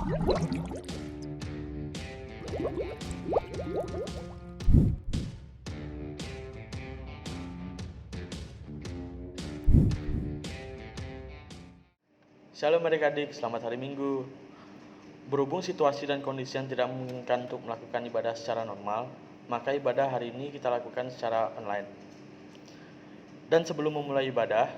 Shalom adik-adik, selamat hari Minggu. Berhubung situasi dan kondisi yang tidak memungkinkan untuk melakukan ibadah secara normal, maka ibadah hari ini kita lakukan secara online. Dan sebelum memulai ibadah,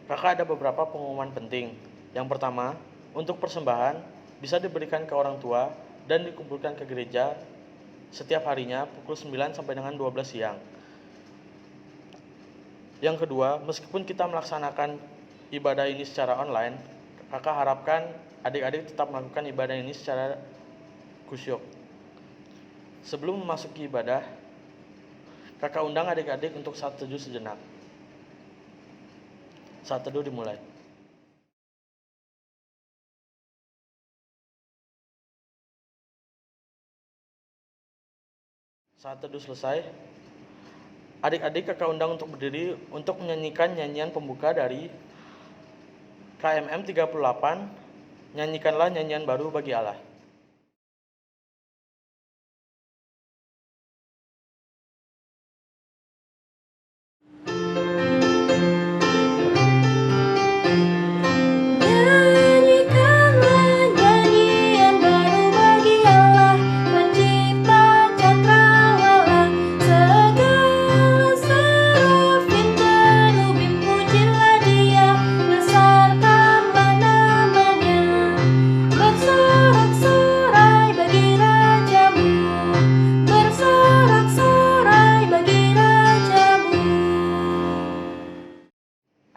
kakak ada beberapa pengumuman penting. Yang pertama, untuk persembahan bisa diberikan ke orang tua dan dikumpulkan ke gereja setiap harinya pukul 9 sampai dengan 12 siang. Yang kedua, meskipun kita melaksanakan ibadah ini secara online, kakak harapkan adik-adik tetap melakukan ibadah ini secara khusyuk. Sebelum memasuki ibadah, kakak undang adik-adik untuk saat teduh sejenak. Saat teduh dimulai. Saat teduh selesai, adik-adik kakak undang untuk berdiri untuk menyanyikan nyanyian pembuka dari KMM 38, nyanyikanlah nyanyian baru bagi Allah.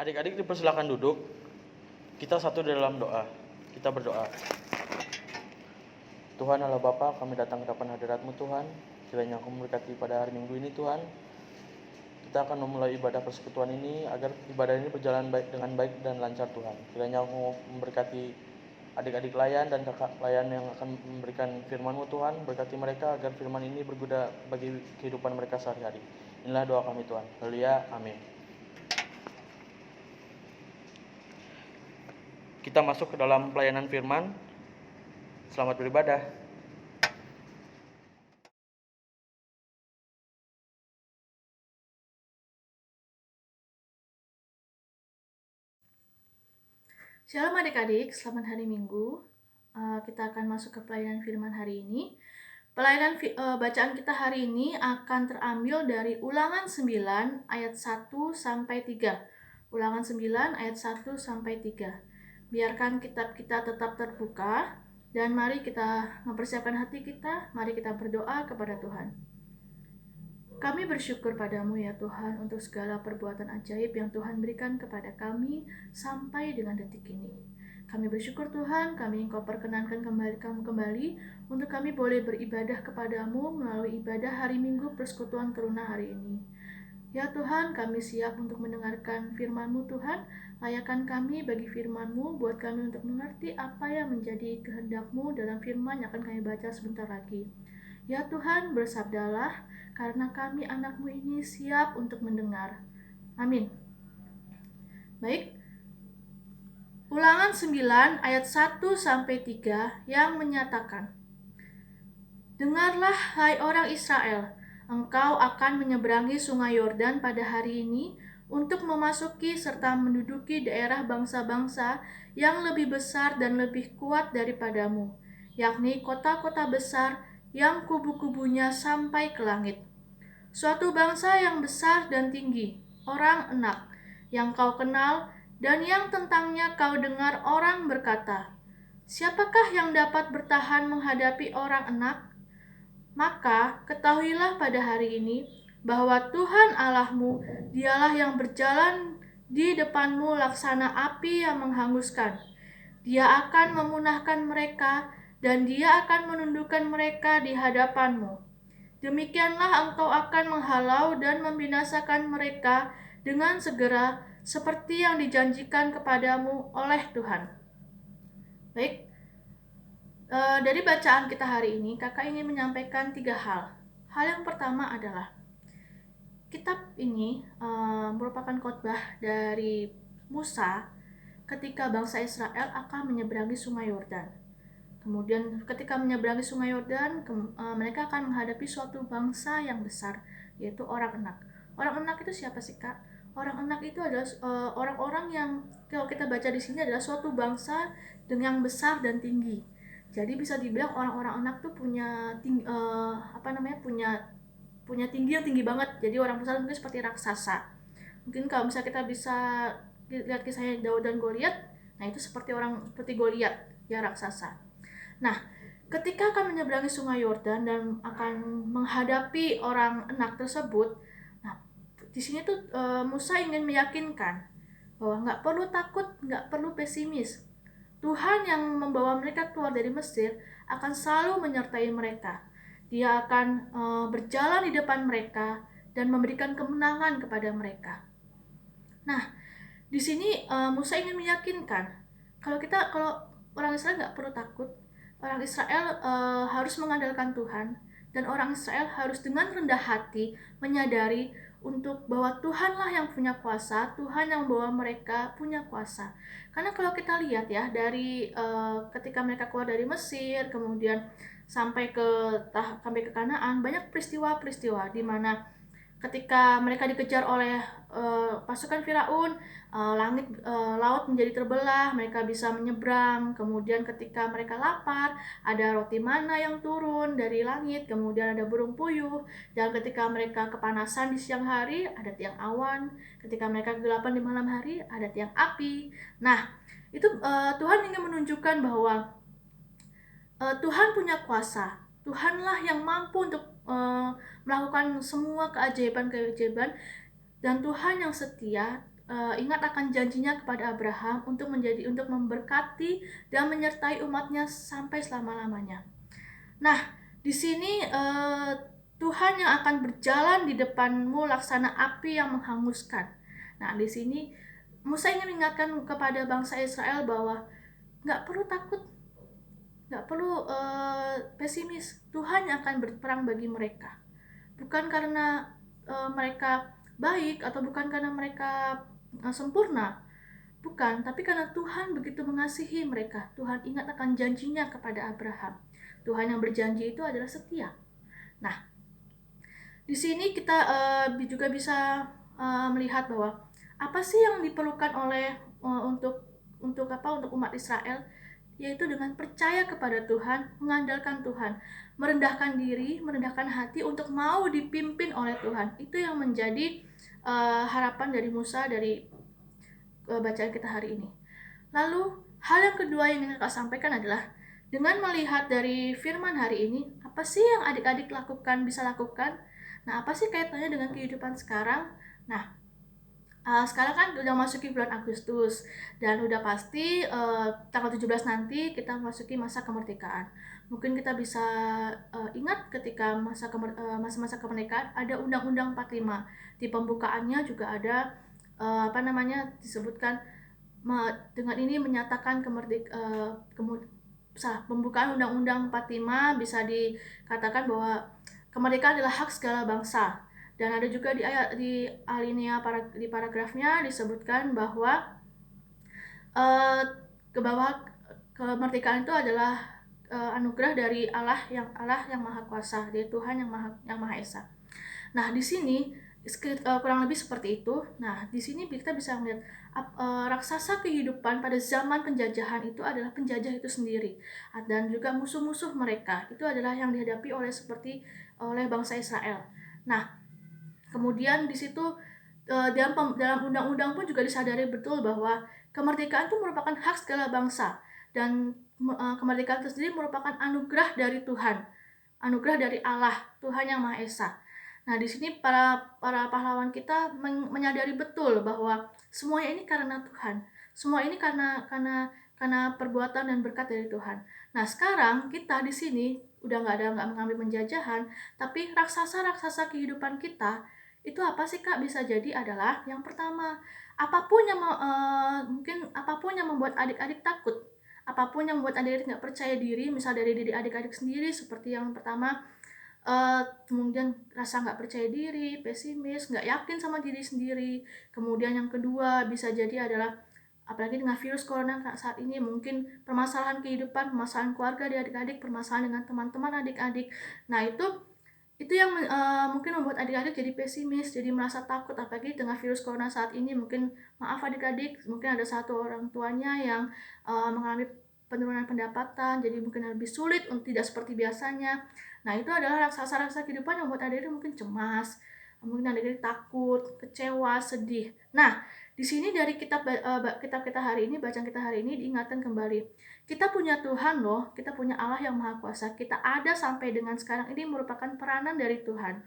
Adik-adik dipersilakan duduk. Kita satu dalam doa. Kita berdoa. Tuhan Allah Bapa, kami datang ke hadapan hadirat-Mu Tuhan. Kiranya Engkau memberkati pada hari Minggu ini Tuhan. Kita akan memulai ibadah persekutuan ini agar ibadah ini berjalan dengan baik dan lancar Tuhan. Kiranya Engkau memberkati adik-adik layan dan kakak layan yang akan memberikan firman-Mu Tuhan. Berkati mereka agar firman ini berguna bagi kehidupan mereka sehari-hari. Inilah doa kami Tuhan. Haleluya. Amin. Kita masuk ke dalam pelayanan firman. Selamat beribadah. Shalom adik-adik, selamat hari Minggu. Kita akan masuk ke pelayanan firman hari ini. Pelayanan bacaan kita hari ini akan terambil dari Ulangan 9 ayat 1 sampai 3. Ulangan 9 ayat 1 sampai 3. Biarkan kitab kita tetap terbuka dan mari kita mempersiapkan hati kita, mari kita berdoa kepada Tuhan. Kami bersyukur padamu ya Tuhan untuk segala perbuatan ajaib yang Tuhan berikan kepada kami sampai dengan detik ini. Kami bersyukur Tuhan, Engkau perkenankan kembali untuk kami boleh beribadah kepadamu melalui ibadah hari Minggu Persekutuan Teruna hari ini. Ya Tuhan, kami siap untuk mendengarkan firman-Mu Tuhan. Layakkan kami bagi firman-Mu, buat kami untuk mengerti apa yang menjadi kehendak-Mu dalam firman yang akan kami baca sebentar lagi. Ya Tuhan, bersabdalah, karena kami anak-Mu ini siap untuk mendengar. Amin. Baik. Ulangan 9 ayat 1 sampai 3 yang menyatakan, dengarlah hai orang Israel, engkau akan menyeberangi sungai Yordan pada hari ini untuk memasuki serta menduduki daerah bangsa-bangsa yang lebih besar dan lebih kuat daripadamu, yakni kota-kota besar yang kubu-kubunya sampai ke langit. Suatu bangsa yang besar dan tinggi, orang enak, yang kau kenal dan yang tentangnya kau dengar orang berkata, siapakah yang dapat bertahan menghadapi orang enak? Maka ketahuilah pada hari ini bahwa Tuhan Allahmu, dialah yang berjalan di depanmu laksana api yang menghanguskan. Dia akan memunahkan mereka dan dia akan menundukkan mereka di hadapanmu. Demikianlah engkau akan menghalau dan membinasakan mereka dengan segera seperti yang dijanjikan kepadamu oleh Tuhan. Baik. Dari bacaan kita hari ini, kakak ingin menyampaikan 3 hal. Hal yang pertama adalah kitab ini merupakan khotbah dari Musa ketika bangsa Israel akan menyeberangi Sungai Yordan. Kemudian ketika menyeberangi Sungai Yordan, mereka akan menghadapi suatu bangsa yang besar, yaitu orang Enak. Orang Enak itu siapa sih, Kak? Orang Enak itu adalah orang-orang yang kalau kita baca di sini adalah suatu bangsa dengan besar dan tinggi. Jadi bisa dibilang orang-orang Enak tuh punya punya tinggi yang tinggi banget. Jadi orang besar mungkin seperti raksasa. Mungkin kalau misalnya kita bisa lihat kisahnya Daud dan Goliat, nah itu seperti Goliat, ya raksasa. Nah, ketika akan menyeberangi Sungai Yordan dan akan menghadapi orang Enak tersebut, nah di sini tuh Musa ingin meyakinkan bahwa nggak perlu takut, nggak perlu pesimis. Tuhan yang membawa mereka keluar dari Mesir akan selalu menyertai mereka. Dia akan berjalan di depan mereka dan memberikan kemenangan kepada mereka. Nah, di sini Musa ingin meyakinkan kalau orang Israel nggak perlu takut, orang Israel harus mengandalkan Tuhan, dan orang Israel harus dengan rendah hati menyadari untuk bahwa Tuhanlah yang punya kuasa, Tuhan yang membawa mereka punya kuasa. Karena kalau kita lihat ya dari ketika mereka keluar dari Mesir, kemudian sampai ke Kanaan, banyak peristiwa-peristiwa di mana ketika mereka dikejar oleh pasukan Firaun, laut menjadi terbelah, mereka bisa menyeberang. Kemudian ketika mereka lapar, ada roti mana yang turun dari langit, kemudian ada burung puyuh. Dan ketika mereka kepanasan di siang hari, ada tiang awan. Ketika mereka kegelapan di malam hari, ada tiang api. Nah, itu Tuhan ingin menunjukkan bahwa Tuhan punya kuasa. Tuhanlah yang mampu untuk melakukan semua keajaiban-keajaiban, dan Tuhan yang setia. Ingat akan janjinya kepada Abraham untuk memberkati dan menyertai umatnya sampai selama-lamanya. Nah, di sini Tuhan yang akan berjalan di depanmu laksana api yang menghanguskan. Nah, di sini Musa ingin mengingatkan kepada bangsa Israel bahwa nggak perlu takut, nggak perlu pesimis. Tuhan yang akan berperang bagi mereka, bukan karena mereka baik atau bukan karena mereka sempurna, bukan, tapi karena Tuhan begitu mengasihi mereka. Tuhan ingat akan janjinya kepada Abraham. Tuhan yang berjanji itu adalah setia. Nah, di sini kita juga bisa melihat bahwa apa sih yang diperlukan oleh untuk umat Israel, yaitu dengan percaya kepada Tuhan, mengandalkan Tuhan, merendahkan diri, merendahkan hati untuk mau dipimpin oleh Tuhan. Itu yang menjadi harapan dari Musa dari bacaan kita hari ini. Lalu hal yang kedua yang ingin Kakak sampaikan adalah dengan melihat dari firman hari ini, apa sih yang adik-adik bisa lakukan? Nah, apa sih kaitannya dengan kehidupan sekarang? Nah, sekarang kan udah masuki bulan Agustus, dan udah pasti tanggal 17 nanti kita masuki masa kemerdekaan. Mungkin kita bisa ingat ketika masa-masa kemerdekaan ada Undang-Undang 45. Di pembukaannya juga ada disebutkan dengan ini menyatakan pembukaan Undang-Undang 45 bisa dikatakan bahwa kemerdekaan adalah hak segala bangsa. Dan ada juga di alinea di paragrafnya disebutkan bahwa kemerdekaan itu adalah anugerah dari Allah yang Maha Kuasa, dari Tuhan yang Maha Esa. Nah, di sini kurang lebih seperti itu. Nah, di sini kita bisa melihat raksasa kehidupan pada zaman penjajahan itu adalah penjajah itu sendiri, dan juga musuh-musuh mereka itu adalah yang dihadapi oleh bangsa Israel. Nah, kemudian di situ dalam undang-undang pun juga disadari betul bahwa kemerdekaan itu merupakan hak segala bangsa, dan kemerdekaan itu sendiri merupakan anugerah dari Tuhan, anugerah dari Allah, Tuhan yang Maha Esa. Nah, di sini para pahlawan kita menyadari betul bahwa semuanya ini karena Tuhan, semua ini karena perbuatan dan berkat dari Tuhan. Nah, sekarang kita di sini udah nggak mengambil penjajahan, tapi raksasa kehidupan kita itu apa sih, Kak? Bisa jadi adalah yang pertama, mungkin apapun yang membuat adik-adik takut, apapun yang membuat adik-adik nggak percaya diri, misal dari diri adik-adik sendiri, seperti yang pertama kemudian rasa nggak percaya diri, pesimis, nggak yakin sama diri sendiri. Kemudian yang kedua bisa jadi adalah apalagi dengan virus corona saat ini, mungkin permasalahan kehidupan, permasalahan keluarga di adik-adik, permasalahan dengan teman-teman adik-adik. Nah, itu yang mungkin membuat adik-adik jadi pesimis, jadi merasa takut, apalagi dengan virus corona saat ini. Mungkin maaf adik-adik, mungkin ada satu orang tuanya yang mengalami penurunan pendapatan, jadi mungkin lebih sulit untuk tidak seperti biasanya. Nah, itu adalah rasa-rasa kehidupan yang membuat adik-adik mungkin cemas, mungkin adik-adik takut, kecewa, sedih. Nah, di sini dari kitab kita hari ini, bacaan kita hari ini diingatkan kembali, kita punya Tuhan loh, kita punya Allah yang Maha Kuasa. Kita ada sampai dengan sekarang ini merupakan peranan dari Tuhan.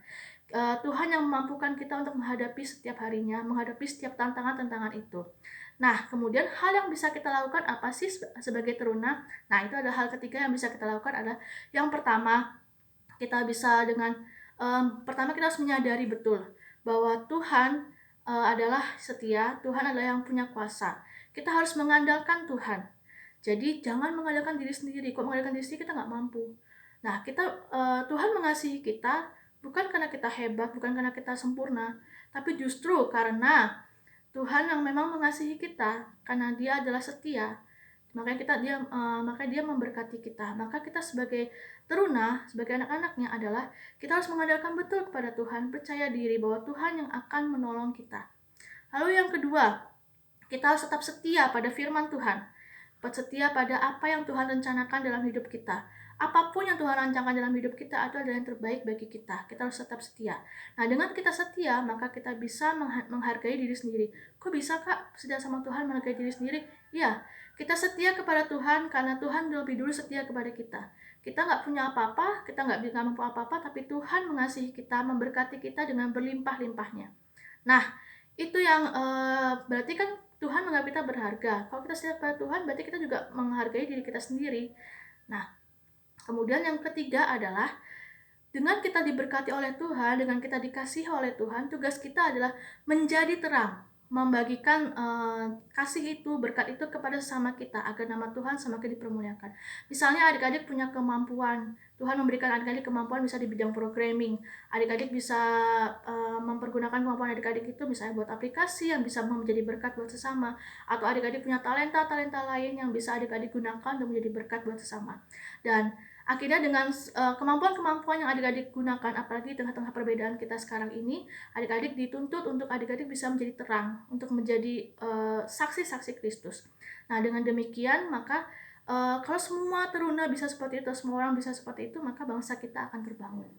Tuhan yang memampukan kita untuk menghadapi setiap harinya, menghadapi setiap tantangan-tantangan itu. Nah, kemudian hal yang bisa kita lakukan apa sih sebagai teruna? Nah, itu ada hal ketiga yang bisa kita lakukan adalah yang pertama, kita bisa dengan pertama kita harus menyadari betul bahwa Tuhan adalah setia, Tuhan adalah yang punya kuasa. Kita harus mengandalkan Tuhan. Jadi jangan mengandalkan diri sendiri. Kok mengandalkan diri sendiri kita nggak mampu. Nah, Tuhan mengasihi kita bukan karena kita hebat, bukan karena kita sempurna, tapi justru karena Tuhan yang memang mengasihi kita, karena Dia adalah setia. Makanya dia memberkati kita. Maka kita sebagai teruna, sebagai anak-anaknya adalah kita harus mengandalkan betul kepada Tuhan, percaya diri bahwa Tuhan yang akan menolong kita. Lalu yang kedua, kita harus tetap setia pada firman Tuhan. Setia pada apa yang Tuhan rencanakan dalam hidup kita. Apapun yang Tuhan rancangkan dalam hidup kita itu adalah yang terbaik bagi kita. Kita harus tetap setia. Nah, dengan kita setia, maka kita bisa menghargai diri sendiri. Kok bisa, Kak, setia sama Tuhan menghargai diri sendiri? Ya, kita setia kepada Tuhan karena Tuhan lebih dulu setia kepada kita. Kita nggak punya apa-apa, kita nggak mampu apa-apa, tapi Tuhan mengasihi kita, memberkati kita dengan berlimpah-limpahnya. Nah, itu yang berarti kan Tuhan menganggap kita berharga. Kalau kita setia pada Tuhan, berarti kita juga menghargai diri kita sendiri. Nah, kemudian yang ketiga adalah dengan kita diberkati oleh Tuhan, dengan kita dikasihi oleh Tuhan, tugas kita adalah menjadi terang, membagikan kasih itu, berkat itu kepada sesama kita, agar nama Tuhan semakin dipermuliakan. Misalnya adik-adik punya kemampuan, Tuhan memberikan adik-adik kemampuan bisa di bidang programming, adik-adik bisa mempergunakan kemampuan adik-adik itu misalnya buat aplikasi yang bisa menjadi berkat buat sesama, atau adik-adik punya talenta-talenta lain yang bisa adik-adik gunakan untuk menjadi berkat buat sesama. Dan akhirnya dengan kemampuan-kemampuan yang adik-adik gunakan, apalagi di tengah-tengah perbedaan kita sekarang ini, adik-adik dituntut untuk adik-adik bisa menjadi terang, untuk menjadi saksi-saksi Kristus. Nah, dengan demikian, maka kalau semua teruna bisa seperti itu, semua orang bisa seperti itu, maka bangsa kita akan terbangun.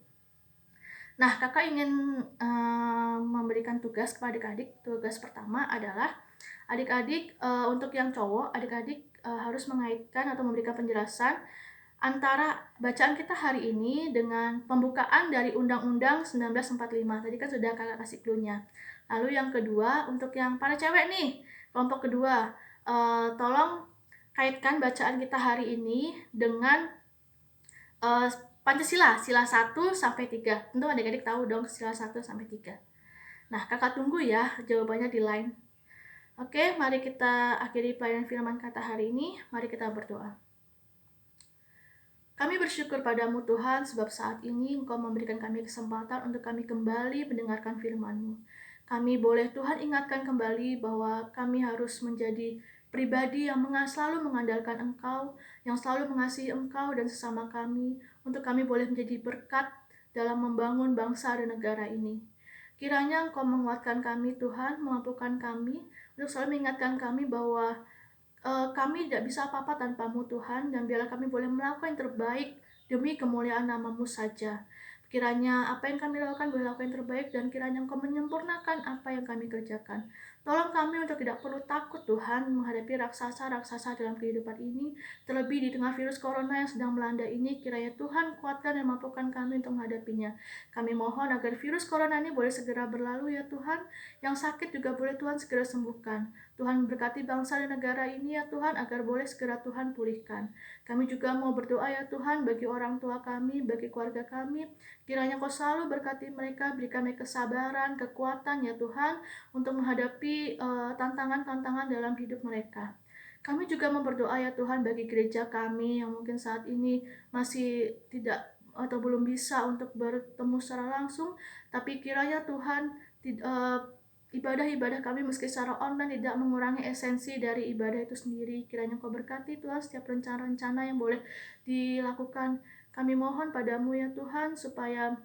Nah, kakak ingin memberikan tugas kepada adik-adik. Tugas pertama adalah adik-adik, untuk yang cowok, adik-adik harus mengaitkan atau memberikan penjelasan antara bacaan kita hari ini dengan pembukaan dari Undang-Undang 1945. Tadi kan sudah kakak kasih clue-nya. Lalu yang kedua, untuk yang para cewek nih, kelompok kedua, tolong kaitkan bacaan kita hari ini dengan Pancasila, sila 1 sampai 3. Tentu adik-adik tahu dong sila 1 sampai 3. Nah, kakak tunggu ya jawabannya di line. Oke, mari kita akhiri pelayanan firman kata hari ini. Mari kita berdoa. Kami bersyukur padamu Tuhan, sebab saat ini Engkau memberikan kami kesempatan untuk kami kembali mendengarkan firman-Mu. Kami boleh Tuhan ingatkan kembali bahwa kami harus menjadi pribadi yang selalu mengandalkan Engkau, yang selalu mengasihi Engkau dan sesama kami, untuk kami boleh menjadi berkat dalam membangun bangsa dan negara ini. Kiranya Engkau menguatkan kami Tuhan, memampukan kami, untuk selalu mengingatkan kami bahwa kami tidak bisa apa-apa tanpa-Mu Tuhan, dan biarlah kami boleh melakukan yang terbaik demi kemuliaan nama-Mu saja. Kiranya apa yang kami lakukan boleh lakukan yang terbaik, dan kiranya Engkau menyempurnakan apa yang kami kerjakan. Tolong kami untuk tidak perlu takut Tuhan menghadapi raksasa-raksasa dalam kehidupan ini, terlebih di tengah virus corona yang sedang melanda ini. Kiranya Tuhan kuatkan dan mampukan kami untuk menghadapinya. Kami mohon agar virus corona ini boleh segera berlalu ya Tuhan. Yang sakit juga boleh Tuhan segera sembuhkan. Tuhan berkati bangsa dan negara ini ya Tuhan, agar boleh segera Tuhan pulihkan. Kami juga mau berdoa ya Tuhan bagi orang tua kami, bagi keluarga kami. Kiranya Kau selalu berkati mereka, berikan mereka kesabaran, kekuatan ya Tuhan, untuk menghadapi tantangan-tantangan dalam hidup mereka. Kami juga mau berdoa ya Tuhan bagi gereja kami yang mungkin saat ini masih tidak atau belum bisa untuk bertemu secara langsung, tapi kiranya Tuhan ibadah-ibadah kami meski secara online tidak mengurangi esensi dari ibadah itu sendiri. Kiranya Kau berkati Tuhan setiap rencana-rencana yang boleh dilakukan. Kami mohon padamu ya Tuhan supaya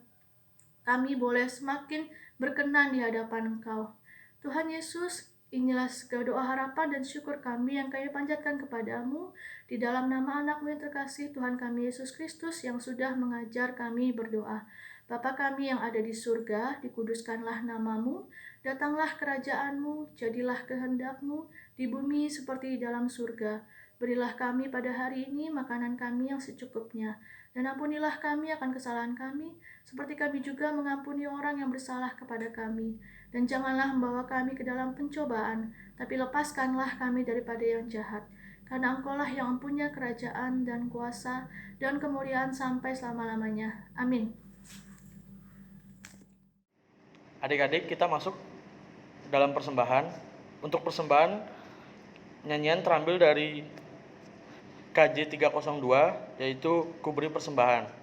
kami boleh semakin berkenan di hadapan Engkau. Tuhan Yesus, inilah segala doa harapan dan syukur kami yang kami panjatkan kepadamu di dalam nama anakmu yang terkasih Tuhan kami Yesus Kristus yang sudah mengajar kami berdoa. Bapa kami yang ada di surga, dikuduskanlah namamu, datanglah kerajaanmu, jadilah kehendakmu di bumi seperti di dalam surga. Berilah kami pada hari ini makanan kami yang secukupnya, dan ampunilah kami akan kesalahan kami, seperti kami juga mengampuni orang yang bersalah kepada kami. Dan janganlah membawa kami ke dalam pencobaan, tapi lepaskanlah kami daripada yang jahat. Karena Engkaulah yang mempunyai kerajaan dan kuasa dan kemuliaan sampai selama-lamanya. Amin. Adik-adik, kita masuk dalam persembahan. Untuk persembahan, nyanyian terambil dari KJ 302, yaitu Kuberi Persembahan.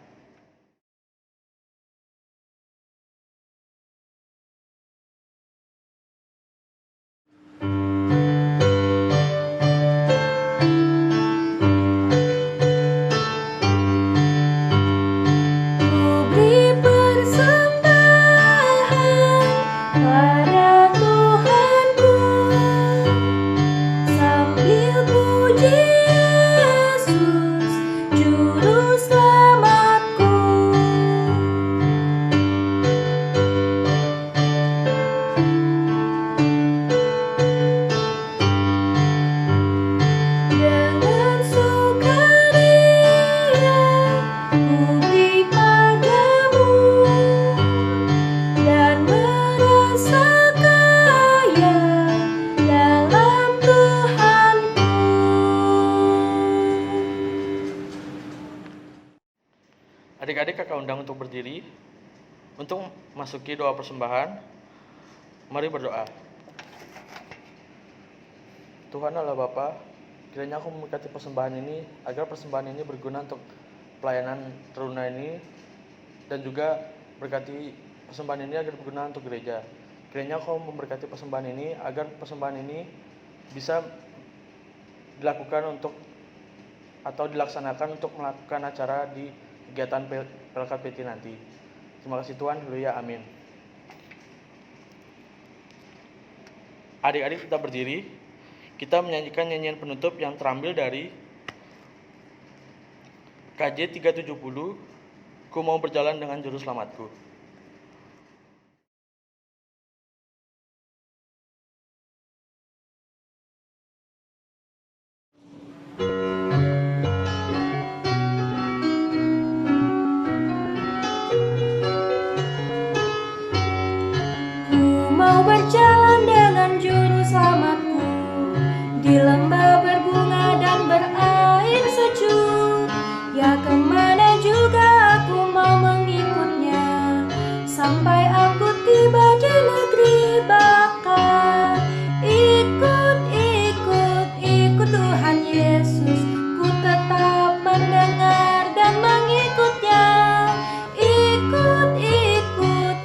Adik-adik kakak undang untuk berdiri. Untuk masuki doa persembahan, mari berdoa. Tuhan Allah Bapa, kiranya aku memberkati persembahan ini, agar persembahan ini berguna untuk pelayanan teruna ini, dan juga berkati persembahan ini agar berguna untuk gereja. Kiranya aku memberkati persembahan ini, agar persembahan ini bisa dilakukan untuk atau dilaksanakan untuk melakukan acara di kegiatan PLKPT nanti. Terima kasih Tuhan, haleluya, amin. Adik-adik kita berdiri, kita menyanyikan nyanyian penutup yang terambil dari KJ 370, Ku mau berjalan dengan juru selamatku. Di lembah berbunga dan berair sejuk, ya kemana juga aku mau mengikutnya, sampai aku tiba di negeri bakar. Ikut Tuhan Yesus, ku tetap mendengar dan mengikutnya.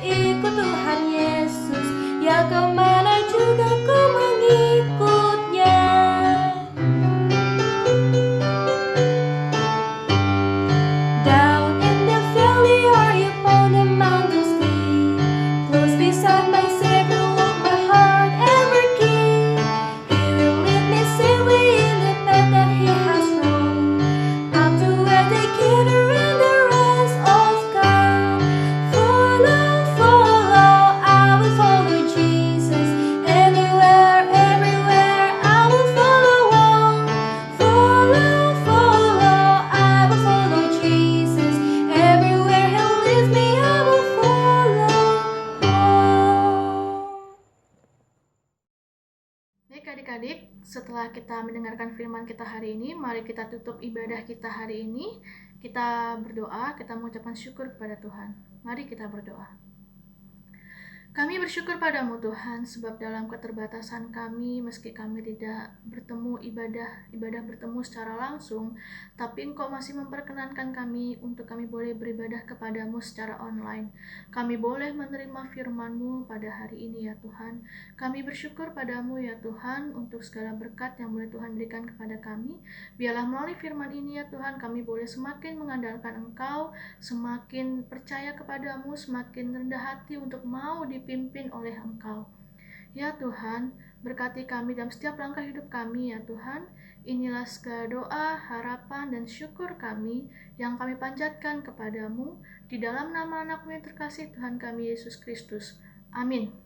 Ikut Tuhan Yesus, ya kemana juga ku mengikutnya. Down in the valley or upon the mountain steep, close beside my Savior walk my heart ever keep. He will lead me safely in the path that He has rolled, up to where they gather and the rest of come. Follow, I will follow Jesus. Anywhere, everywhere, I will follow on. Follow, I will follow Jesus. Everywhere He leads me, I will follow on. Baik adik-adik, setelah kita mendengarkan firman kita hari ini, mari kita tutup ibadah kita hari ini. Kita berdoa, kita mengucapkan syukur kepada Tuhan. Mari kita berdoa. Kami bersyukur padamu Tuhan, sebab dalam keterbatasan kami, meski kami tidak bertemu ibadah bertemu secara langsung, tapi Engkau masih memperkenankan kami untuk kami boleh beribadah kepadamu secara online. Kami boleh menerima firman-Mu pada hari ini ya Tuhan. Kami bersyukur padamu ya Tuhan untuk segala berkat yang boleh Tuhan berikan kepada kami. Biarlah melalui firman ini ya Tuhan, kami boleh semakin mengandalkan Engkau, semakin percaya kepadamu, semakin rendah hati untuk mau dipimpin oleh Engkau. Ya Tuhan, berkati kami dalam setiap langkah hidup kami ya Tuhan. Inilah segala doa, harapan, dan syukur kami yang kami panjatkan kepadamu di dalam nama anak-Mu yang terkasih Tuhan kami Yesus Kristus. Amin.